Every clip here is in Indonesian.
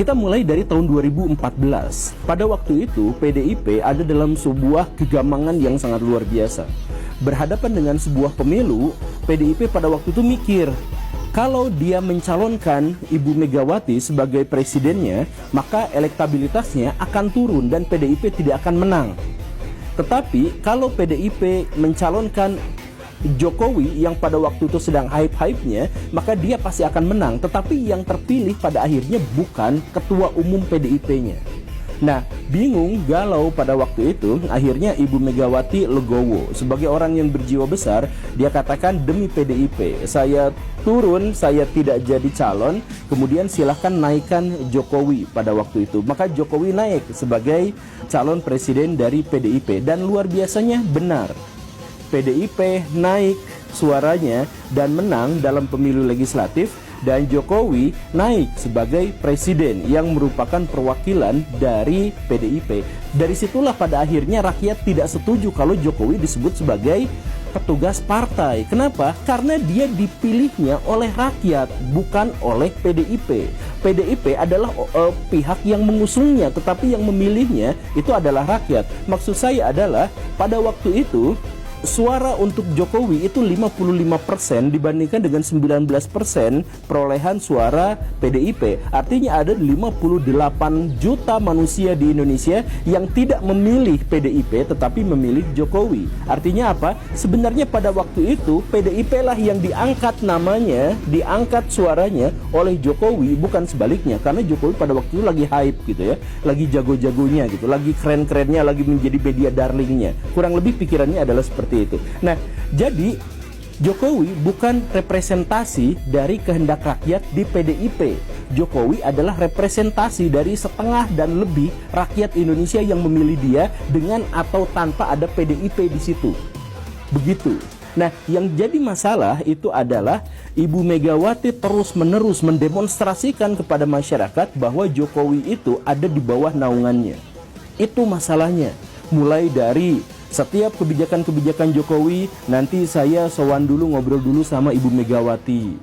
Kita mulai dari tahun 2014. Pada waktu itu, PDIP ada dalam sebuah kegamangan yang sangat luar biasa. Berhadapan dengan sebuah pemilu, PDIP pada waktu itu mikir, kalau dia mencalonkan Ibu Megawati sebagai presidennya, maka elektabilitasnya akan turun dan PDIP tidak akan menang. Tetapi kalau PDIP mencalonkan Jokowi yang pada waktu itu sedang hype-hypenya, maka dia pasti akan menang. Tetapi yang terpilih pada akhirnya bukan ketua umum PDIP-nya. Nah, bingung, galau pada waktu itu, akhirnya Ibu Megawati legowo. Sebagai orang yang berjiwa besar, dia katakan, demi PDIP, saya turun, saya tidak jadi calon, kemudian silahkan naikkan Jokowi pada waktu itu. Maka Jokowi naik sebagai calon presiden dari PDIP. Dan luar biasanya benar. PDIP naik suaranya dan menang dalam pemilu legislatif, dan Jokowi naik sebagai presiden yang merupakan perwakilan dari PDIP. Dari situlah pada akhirnya rakyat tidak setuju kalau Jokowi disebut sebagai petugas partai. Kenapa? Karena dia dipilihnya oleh rakyat, bukan oleh PDIP. PDIP adalah pihak yang mengusungnya, tetapi yang memilihnya itu adalah rakyat. Maksud saya adalah pada waktu itu suara untuk Jokowi itu 55% dibandingkan dengan 19% perolehan suara PDIP. Artinya ada 58 juta manusia di Indonesia yang tidak memilih PDIP tetapi memilih Jokowi. Artinya apa? Sebenarnya pada waktu itu PDIP lah yang diangkat namanya, diangkat suaranya oleh Jokowi, bukan sebaliknya. Karena Jokowi pada waktu itu lagi hype gitu ya, lagi jago-jagonya gitu, lagi keren-kerennya, lagi menjadi media darlingnya. Kurang lebih pikirannya adalah seperti itu. Nah, jadi Jokowi bukan representasi dari kehendak rakyat di PDIP. Jokowi adalah representasi dari setengah dan lebih rakyat Indonesia yang memilih dia dengan atau tanpa ada PDIP di situ. Begitu. Nah, yang jadi masalah itu adalah Ibu Megawati terus-menerus mendemonstrasikan kepada masyarakat bahwa Jokowi itu ada di bawah naungannya. Itu masalahnya. Mulai dari setiap kebijakan-kebijakan Jokowi, nanti saya sowan dulu, ngobrol dulu sama Ibu Megawati.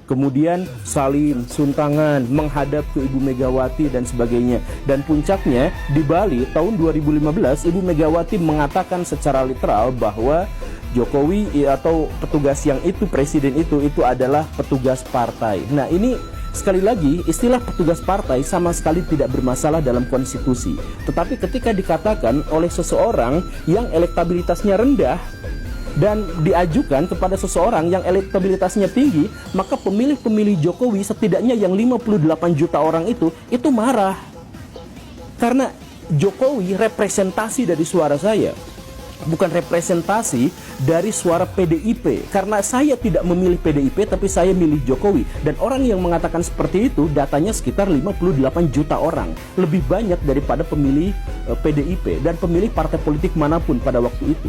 Kemudian salim, suntangan, menghadap ke Ibu Megawati dan sebagainya. Dan puncaknya di Bali tahun 2015, Ibu Megawati mengatakan secara literal bahwa Jokowi atau petugas yang itu, presiden itu adalah petugas partai. Nah, ini sekali lagi, istilah petugas partai sama sekali tidak bermasalah dalam konstitusi. Tetapi ketika dikatakan oleh seseorang yang elektabilitasnya rendah dan diajukan kepada seseorang yang elektabilitasnya tinggi, maka pemilih-pemilih Jokowi setidaknya yang 58 juta orang itu marah. Karena Jokowi representasi dari suara saya, bukan representasi dari suara PDIP. Karena saya tidak memilih PDIP, tapi saya milih Jokowi. Dan orang yang mengatakan seperti itu, datanya sekitar 58 juta orang. Lebih banyak daripada pemilih PDIP dan pemilih partai politik manapun pada waktu itu.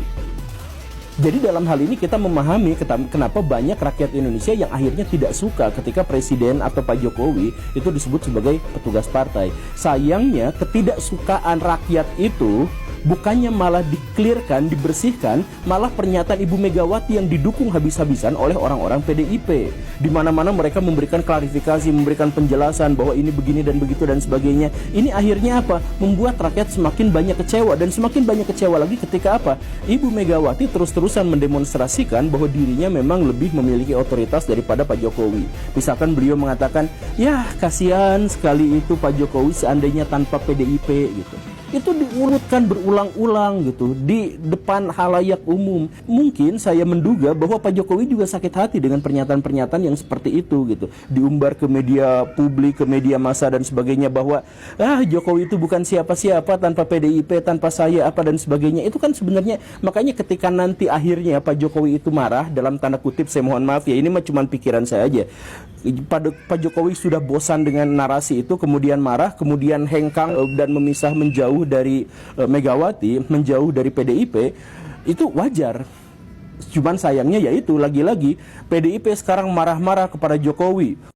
Jadi dalam hal ini kita memahami kenapa banyak rakyat Indonesia yang akhirnya tidak suka ketika Presiden atau Pak Jokowi itu disebut sebagai petugas partai. Sayangnya ketidaksukaan rakyat itu bukannya malah diklirkan, dibersihkan, malah pernyataan Ibu Megawati yang didukung habis-habisan oleh orang-orang PDIP. Di mana-mana mereka memberikan klarifikasi, memberikan penjelasan bahwa ini begini dan begitu dan sebagainya. Ini akhirnya apa? Membuat rakyat semakin banyak kecewa, dan semakin banyak kecewa lagi ketika apa? Ibu Megawati terus-terusan mendemonstrasikan bahwa dirinya memang lebih memiliki otoritas daripada Pak Jokowi. Misalkan beliau mengatakan, ya kasihan sekali itu Pak Jokowi seandainya tanpa PDIP gitu. Itu diurutkan berulang-ulang gitu di depan halayak umum. Mungkin saya menduga bahwa Pak Jokowi juga sakit hati dengan pernyataan-pernyataan yang seperti itu gitu. Diumbar ke media publik, ke media massa dan sebagainya bahwa Jokowi itu bukan siapa-siapa tanpa PDIP, tanpa saya apa dan sebagainya. Itu kan sebenarnya, makanya ketika nanti akhirnya Pak Jokowi itu marah, dalam tanda kutip, saya mohon maaf ya, ini mah cuma pikiran saya aja. Pak Jokowi sudah bosan dengan narasi itu, kemudian marah, kemudian hengkang dan memisah, menjauh dari Megawati, menjauh dari PDIP, itu wajar. Cuman sayangnya yaitu lagi-lagi PDIP sekarang marah-marah kepada Jokowi.